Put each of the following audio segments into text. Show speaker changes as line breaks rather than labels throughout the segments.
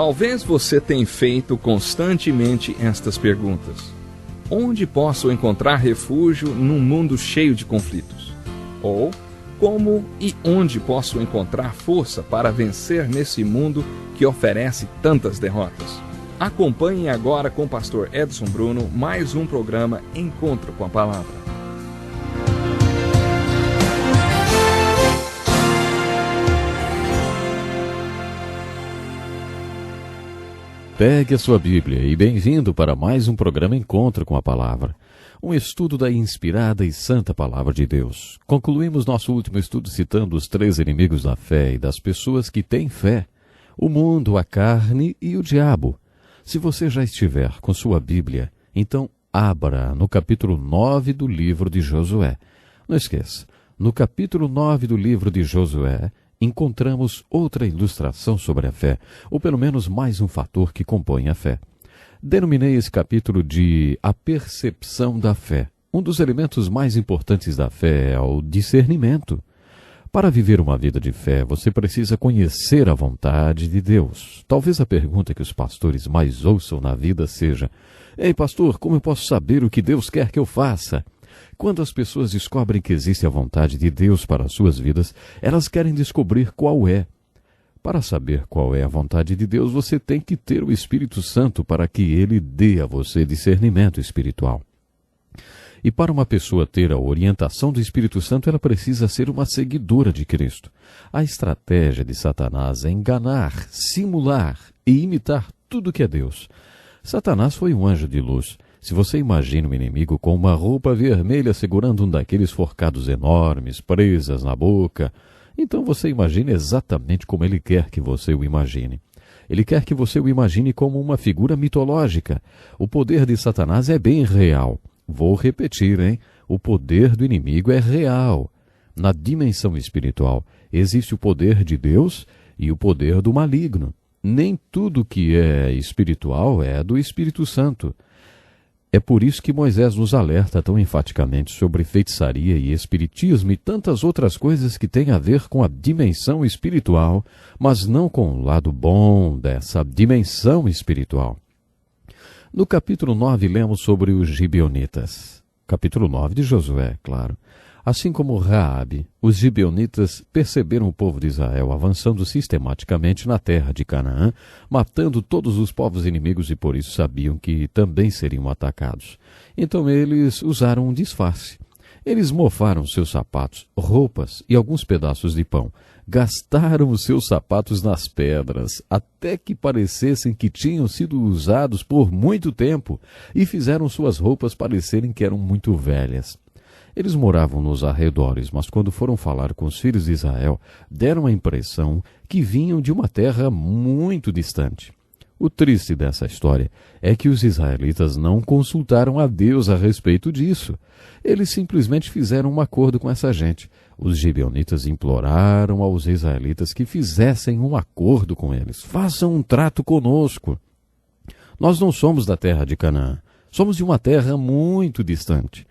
Talvez você tenha feito constantemente estas perguntas. Onde posso encontrar refúgio num mundo cheio de conflitos? Ou, como e onde posso encontrar força para vencer nesse mundo que oferece tantas derrotas? Acompanhe agora com o pastor Edson Bruno mais um programa Encontro com a Palavra.
Pegue a sua Bíblia e bem-vindo para mais um programa Encontro com a Palavra, um estudo da inspirada e santa Palavra de Deus. Concluímos nosso último estudo citando os 3 inimigos da fé e das pessoas que têm fé: o mundo, a carne e o diabo. Se você já estiver com sua Bíblia, então abra no capítulo 9 do livro de Josué. Não esqueça, no capítulo 9 do livro de Josué, encontramos outra ilustração sobre a fé, ou pelo menos mais um fator que compõe a fé. Denominei esse capítulo de A Percepção da Fé. Um dos elementos mais importantes da fé é o discernimento. Para viver uma vida de fé, você precisa conhecer a vontade de Deus. Talvez a pergunta que os pastores mais ouçam na vida seja: Ei, pastor, como eu posso saber o que Deus quer que eu faça? Quando as pessoas descobrem que existe a vontade de Deus para as suas vidas, elas querem descobrir qual é. Para saber qual é a vontade de Deus, você tem que ter o Espírito Santo para que ele dê a você discernimento espiritual. E para uma pessoa ter a orientação do Espírito Santo, ela precisa ser uma seguidora de Cristo. A estratégia de Satanás é enganar, simular e imitar tudo que é Deus. Satanás foi um anjo de luz. Se você imagina um inimigo com uma roupa vermelha segurando um daqueles forcados enormes, presas na boca, então você imagina exatamente como ele quer que você o imagine. Ele quer que você o imagine como uma figura mitológica. O poder de Satanás é bem real. Vou repetir, hein? O poder do inimigo é real. Na dimensão espiritual, existe o poder de Deus e o poder do maligno. Nem tudo que é espiritual é do Espírito Santo. É por isso que Moisés nos alerta tão enfaticamente sobre feitiçaria e espiritismo e tantas outras coisas que têm a ver com a dimensão espiritual, mas não com o lado bom dessa dimensão espiritual. No capítulo 9, lemos sobre os gibeonitas. Capítulo 9 de Josué, claro. Assim como Raabe, os gibeonitas perceberam o povo de Israel avançando sistematicamente na terra de Canaã, matando todos os povos inimigos e por isso sabiam que também seriam atacados. Então eles usaram um disfarce. Eles mofaram seus sapatos, roupas e alguns pedaços de pão. Gastaram os seus sapatos nas pedras, até que parecessem que tinham sido usados por muito tempo, e fizeram suas roupas parecerem que eram muito velhas. Eles moravam nos arredores, mas quando foram falar com os filhos de Israel, deram a impressão que vinham de uma terra muito distante. O triste dessa história é que os israelitas não consultaram a Deus a respeito disso. Eles simplesmente fizeram um acordo com essa gente. Os gibeonitas imploraram aos israelitas que fizessem um acordo com eles. Façam um trato conosco. Nós não somos da terra de Canaã. Somos de uma terra muito distante.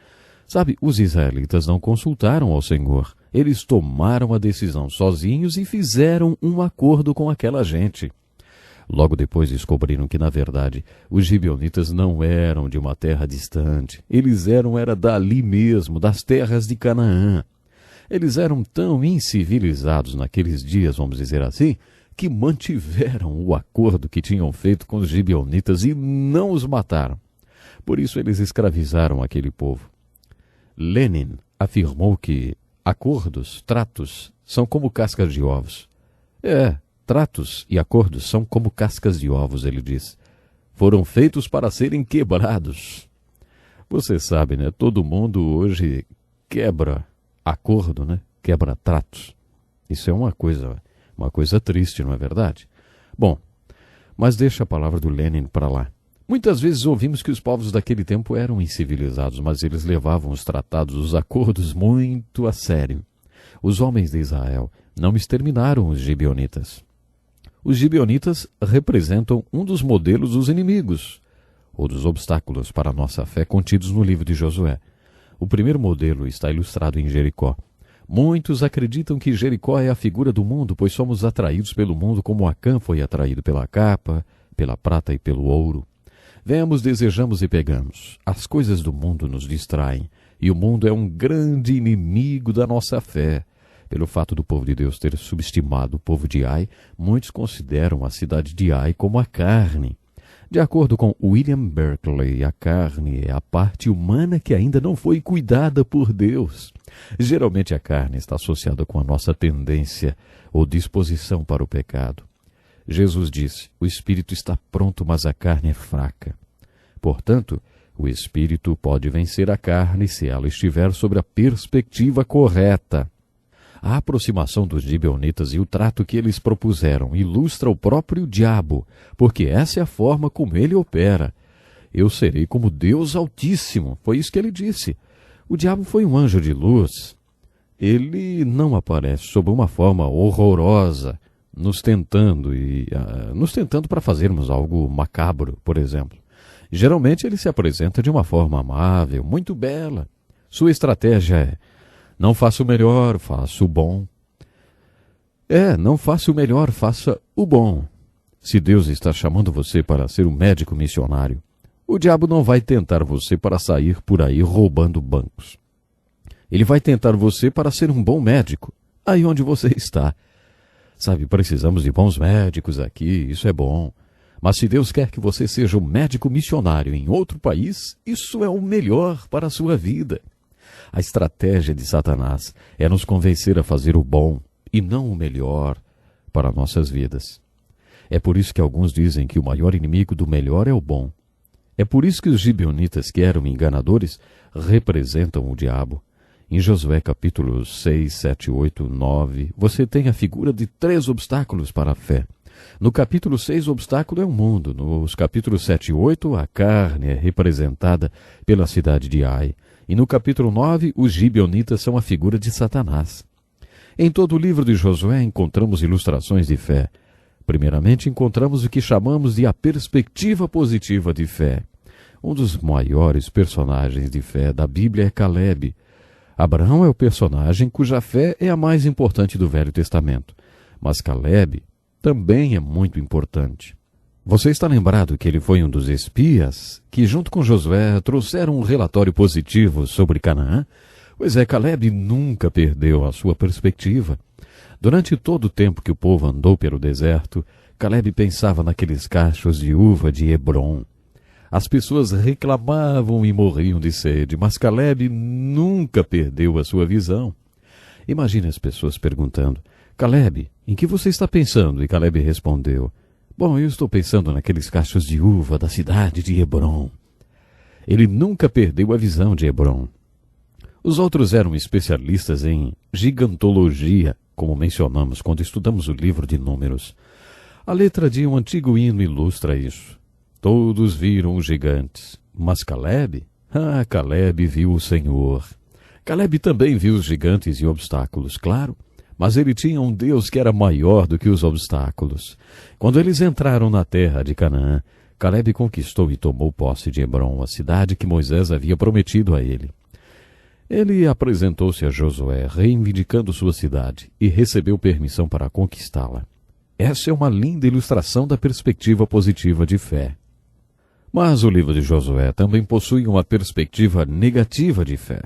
Sabe, os israelitas não consultaram ao Senhor. Eles tomaram a decisão sozinhos e fizeram um acordo com aquela gente. Logo depois descobriram que, na verdade, os gibeonitas não eram de uma terra distante. Eles era dali mesmo, das terras de Canaã. Eles eram tão incivilizados naqueles dias, vamos dizer assim, que mantiveram o acordo que tinham feito com os gibeonitas e não os mataram. Por isso eles escravizaram aquele povo. Lenin afirmou que acordos, tratos, são como cascas de ovos. Tratos e acordos são como cascas de ovos, ele diz. Foram feitos para serem quebrados. Você sabe, né? Todo mundo hoje quebra acordo, né? Quebra tratos. Isso é uma coisa triste, não é verdade? Bom, mas deixa a palavra do Lenin para lá. Muitas vezes ouvimos que os povos daquele tempo eram incivilizados, mas eles levavam os tratados, os acordos muito a sério. Os homens de Israel não exterminaram os gibeonitas. Os gibeonitas representam um dos modelos dos inimigos, ou dos obstáculos para a nossa fé contidos no livro de Josué. O primeiro modelo está ilustrado em Jericó. Muitos acreditam que Jericó é a figura do mundo, pois somos atraídos pelo mundo como Acã foi atraído pela capa, pela prata e pelo ouro. Vemos, desejamos e pegamos. As coisas do mundo nos distraem, e o mundo é um grande inimigo da nossa fé. Pelo fato do povo de Deus ter subestimado o povo de Ai, muitos consideram a cidade de Ai como a carne. De acordo com William Berkeley, a carne é a parte humana que ainda não foi cuidada por Deus. Geralmente a carne está associada com a nossa tendência ou disposição para o pecado. Jesus disse, o espírito está pronto, mas a carne é fraca. Portanto, o espírito pode vencer a carne se ela estiver sobre a perspectiva correta. A aproximação dos gibeonitas e o trato que eles propuseram ilustra o próprio diabo, porque essa é a forma como ele opera. Eu serei como Deus Altíssimo, foi isso que ele disse. O diabo foi um anjo de luz. Ele não aparece sob uma forma horrorosa, nos tentando para fazermos algo macabro, por exemplo. Geralmente ele se apresenta de uma forma amável, muito bela. Sua estratégia é: não faça o melhor, faça o bom. Não faça o melhor, faça o bom. Se Deus está chamando você para ser um médico missionário, o diabo não vai tentar você para sair por aí roubando bancos. Ele vai tentar você para ser um bom médico, aí onde você está. Sabe, precisamos de bons médicos aqui, isso é bom. Mas se Deus quer que você seja um médico missionário em outro país, isso é o melhor para a sua vida. A estratégia de Satanás é nos convencer a fazer o bom e não o melhor para nossas vidas. É por isso que alguns dizem que o maior inimigo do melhor é o bom. É por isso que os gibeonitas, que eram enganadores, representam o diabo. Em Josué capítulos 6, 7, 8, 9, você tem a figura de 3 obstáculos para a fé. No capítulo 6, o obstáculo é o mundo. Nos capítulos 7 e 8, a carne é representada pela cidade de Ai. E no capítulo 9, os gibeonitas são a figura de Satanás. Em todo o livro de Josué encontramos ilustrações de fé. Primeiramente, encontramos o que chamamos de a perspectiva positiva de fé. Um dos maiores personagens de fé da Bíblia é Caleb. Abraão é o personagem cuja fé é a mais importante do Velho Testamento. Mas Caleb também é muito importante. Você está lembrado que ele foi um dos espias que, junto com Josué, trouxeram um relatório positivo sobre Canaã? Pois é, Caleb nunca perdeu a sua perspectiva. Durante todo o tempo que o povo andou pelo deserto, Caleb pensava naqueles cachos de uva de Hebrom. As pessoas reclamavam e morriam de sede, mas Caleb nunca perdeu a sua visão. Imagine as pessoas perguntando, Caleb, em que você está pensando? E Caleb respondeu, bom, eu estou pensando naqueles cachos de uva da cidade de Hebrom. Ele nunca perdeu a visão de Hebrom. Os outros eram especialistas em gigantologia, como mencionamos quando estudamos o livro de Números. A letra de um antigo hino ilustra isso. Todos viram os gigantes, mas Caleb? Caleb viu o Senhor. Caleb também viu os gigantes e obstáculos, claro, mas ele tinha um Deus que era maior do que os obstáculos. Quando eles entraram na terra de Canaã, Caleb conquistou e tomou posse de Hebrom, a cidade que Moisés havia prometido a ele. Ele apresentou-se a Josué, reivindicando sua cidade, e recebeu permissão para conquistá-la. Essa é uma linda ilustração da perspectiva positiva de fé. Mas o livro de Josué também possui uma perspectiva negativa de fé.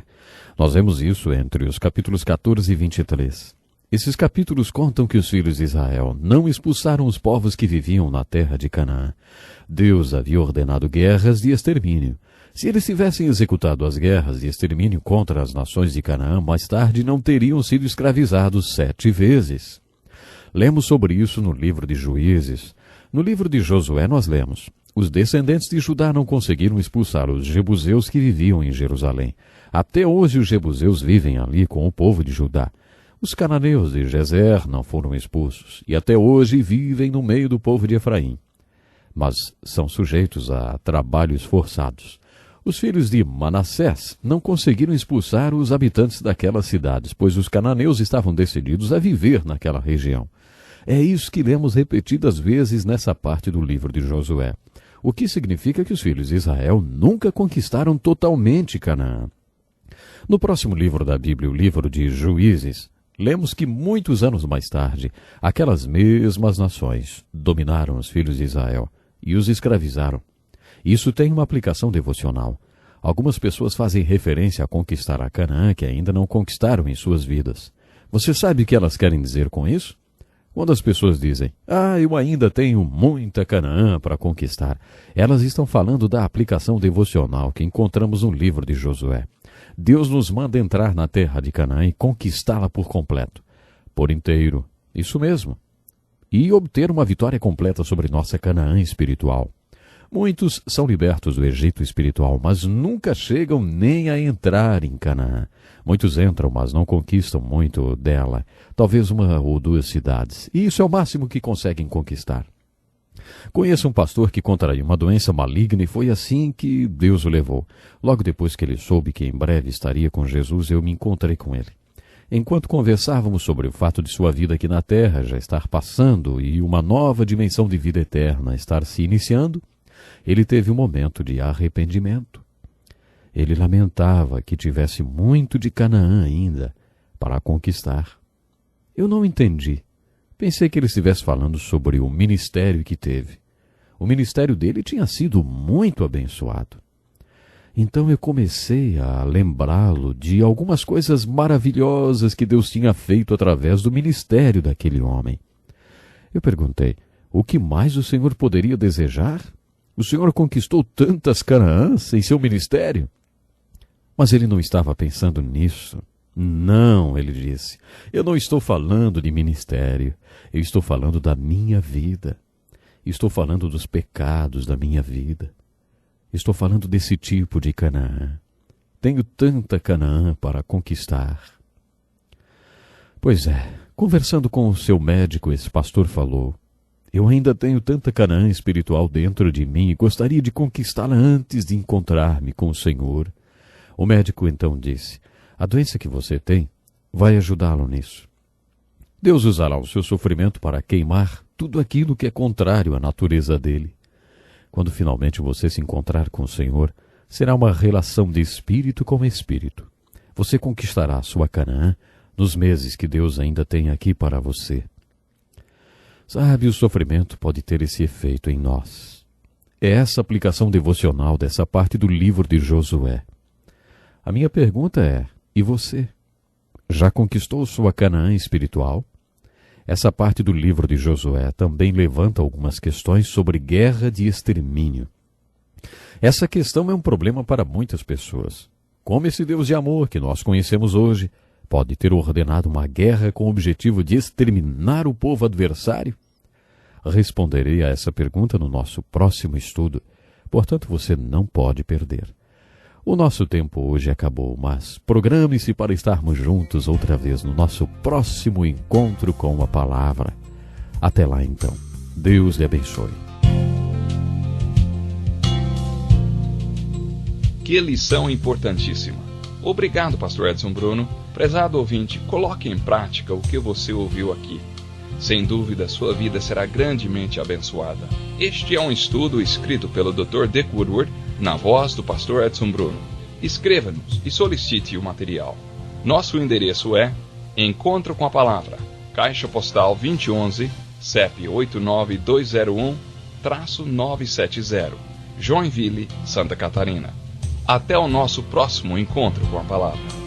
Nós vemos isso entre os capítulos 14 e 23. Esses capítulos contam que os filhos de Israel não expulsaram os povos que viviam na terra de Canaã. Deus havia ordenado guerras de extermínio. Se eles tivessem executado as guerras de extermínio contra as nações de Canaã, mais tarde não teriam sido escravizados 7 vezes. Lemos sobre isso no livro de Juízes. No livro de Josué nós lemos: os descendentes de Judá não conseguiram expulsar os jebuseus que viviam em Jerusalém. Até hoje os jebuseus vivem ali com o povo de Judá. Os cananeus de Gezer não foram expulsos, e até hoje vivem no meio do povo de Efraim. Mas são sujeitos a trabalhos forçados. Os filhos de Manassés não conseguiram expulsar os habitantes daquelas cidades, pois os cananeus estavam decididos a viver naquela região. É isso que lemos repetidas vezes nessa parte do livro de Josué. O que significa que os filhos de Israel nunca conquistaram totalmente Canaã. No próximo livro da Bíblia, o livro de Juízes, lemos que muitos anos mais tarde, aquelas mesmas nações dominaram os filhos de Israel e os escravizaram. Isso tem uma aplicação devocional. Algumas pessoas fazem referência a conquistar a Canaã que ainda não conquistaram em suas vidas. Você sabe o que elas querem dizer com isso? Quando as pessoas dizem, eu ainda tenho muita Canaã para conquistar, elas estão falando da aplicação devocional que encontramos no livro de Josué. Deus nos manda entrar na terra de Canaã e conquistá-la por completo, por inteiro, isso mesmo, e obter uma vitória completa sobre nossa Canaã espiritual. Muitos são libertos do Egito espiritual, mas nunca chegam nem a entrar em Canaã. Muitos entram, mas não conquistam muito dela, talvez uma ou duas cidades, e isso é o máximo que conseguem conquistar. Conheço um pastor que contraiu uma doença maligna e foi assim que Deus o levou. Logo depois que ele soube que em breve estaria com Jesus, eu me encontrei com ele. Enquanto conversávamos sobre o fato de sua vida aqui na terra já estar passando e uma nova dimensão de vida eterna estar se iniciando, ele teve um momento de arrependimento. Ele lamentava que tivesse muito de Canaã ainda para conquistar. Eu não entendi. Pensei que ele estivesse falando sobre o ministério que teve. O ministério dele tinha sido muito abençoado. Então eu comecei a lembrá-lo de algumas coisas maravilhosas que Deus tinha feito através do ministério daquele homem. Eu perguntei, o que mais o Senhor poderia desejar? O Senhor conquistou tantas Canaãs em seu ministério? Mas ele não estava pensando nisso. Não, ele disse, eu não estou falando de ministério, eu estou falando da minha vida. Estou falando dos pecados da minha vida. Estou falando desse tipo de Canaã. Tenho tanta Canaã para conquistar. Pois é, conversando com o seu médico, esse pastor falou, eu ainda tenho tanta Canaã espiritual dentro de mim e gostaria de conquistá-la antes de encontrar-me com o Senhor. O médico então disse, a doença que você tem vai ajudá-lo nisso. Deus usará o seu sofrimento para queimar tudo aquilo que é contrário à natureza dele. Quando finalmente você se encontrar com o Senhor, será uma relação de espírito com espírito. Você conquistará a sua Canaã nos meses que Deus ainda tem aqui para você. Sabe, o sofrimento pode ter esse efeito em nós. É essa aplicação devocional dessa parte do livro de Josué. A minha pergunta é, e você? Já conquistou sua Canaã espiritual? Essa parte do livro de Josué também levanta algumas questões sobre guerra de extermínio. Essa questão é um problema para muitas pessoas. Como esse Deus de amor que nós conhecemos hoje pode ter ordenado uma guerra com o objetivo de exterminar o povo adversário? Responderei a essa pergunta no nosso próximo estudo, portanto você não pode perder. O nosso tempo hoje acabou, mas programe-se para estarmos juntos outra vez no nosso próximo encontro com a palavra. Até lá então. Deus lhe abençoe.
Que lição importantíssima. Obrigado, pastor Edson Bruno. Prezado ouvinte, coloque em prática o que você ouviu aqui. Sem dúvida, sua vida será grandemente abençoada. Este é um estudo escrito pelo Dr. Dick Woodward, na voz do pastor Edson Bruno. Escreva-nos e solicite o material. Nosso endereço é Encontro com a Palavra, Caixa Postal 2011, CEP 89201-970, Joinville, Santa Catarina. Até o nosso próximo encontro com a Palavra.